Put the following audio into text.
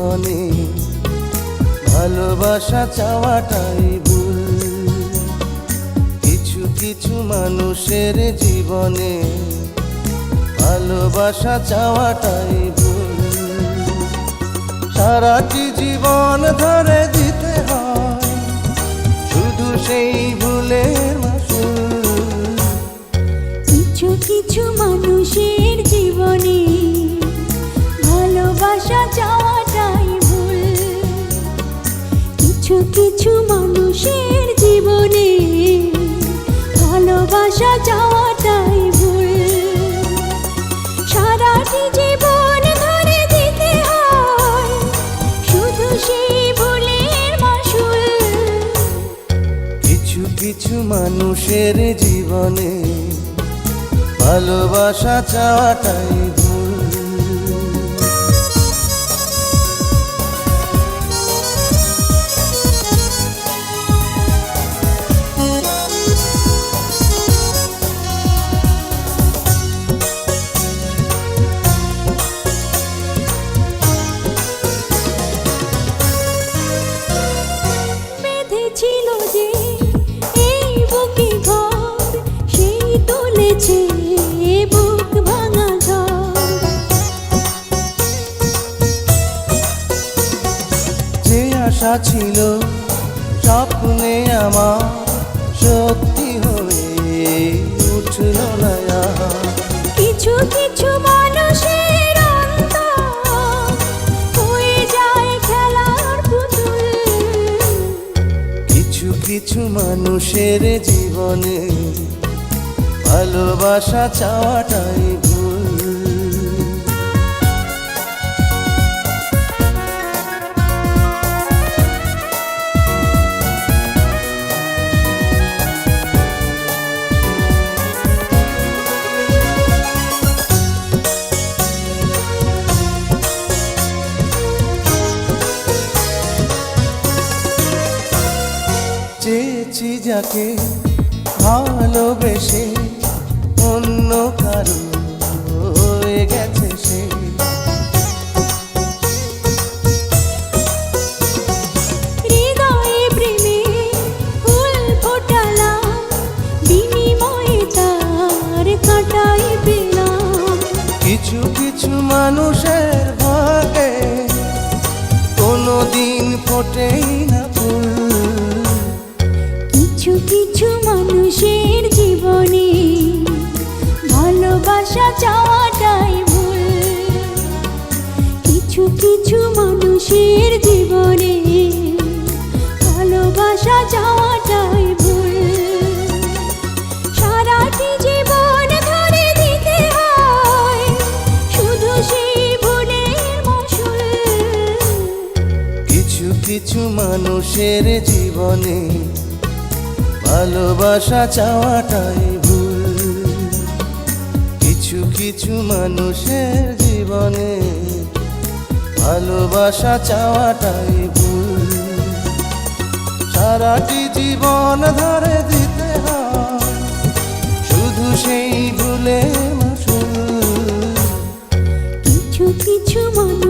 জীবনে ভালোবাসা চাওয়াটাই ভুল। কিছু কিছু মানুষের জীবনে ভালোবাসা চাওয়াটাই ভুল। সারাটি জীবন ধরে দিতে হয় শুধু সেই ভুলের মাসুল। কিছু কিছু মানুষের জীবনে ভালোবাসা চাওয়াটাই ভুল। কিছু কিছু মানুষের জীবনে ভালোবাসা চাওয়াটাই ভুল। সারাটি জীবন ধরে দিতে হয় শুধু সেই ভুলের মাসুল। কিছু কিছু মানুষের জীবনে ভালোবাসা চাওয়াটাই ভুল। বেঁধেছিল যে এই বুকে ঘর, সেই তুলেছে বুক ভাঙা ঝড়। যে আশা ছিল স্বপ্নে আমার সত্যি হয়ে উঠল না আর। কিছু কিছু মানুষের অন্তর হয়ে যায় খেলার পুতুল। কিছু কিছু মানুষের জীবনে ভালোবাসা চাওয়াটাই ভুল। চেয়েছি যাকে ভালোবেসে অন্য কারো হয়ে গেছে সে। হৃদয়ে প্রেমে ফুল ফোটালাম, বিনিময়ে তার কাঁটাই পেলাম। কিছু কিছু মানুষের ভাগে কোনোদিন ফোটেই না ফুল। কিছু কিছু মানুষের জীবনে ভালোবাসা চাওয়াটাই ভুল। কিছু কিছু মানুষের জীবনে ভালোবাসা চাওয়াটাই ভুল। সারাটি জীবন ধরে দিতে হয় শুধু সেই ভুলের মাসুল। কিছু কিছু মানুষের জীবনে ভালোবাসা চাওয়াটাই ভুল। কিছু কিছু মানুষের জীবনে ভালোবাসা চাওয়াটাই ভুল। সারাটি জীবন ধরে দিতে হয় শুধু সেই ভুলের মাসুল। কিছু কিছু মানুষ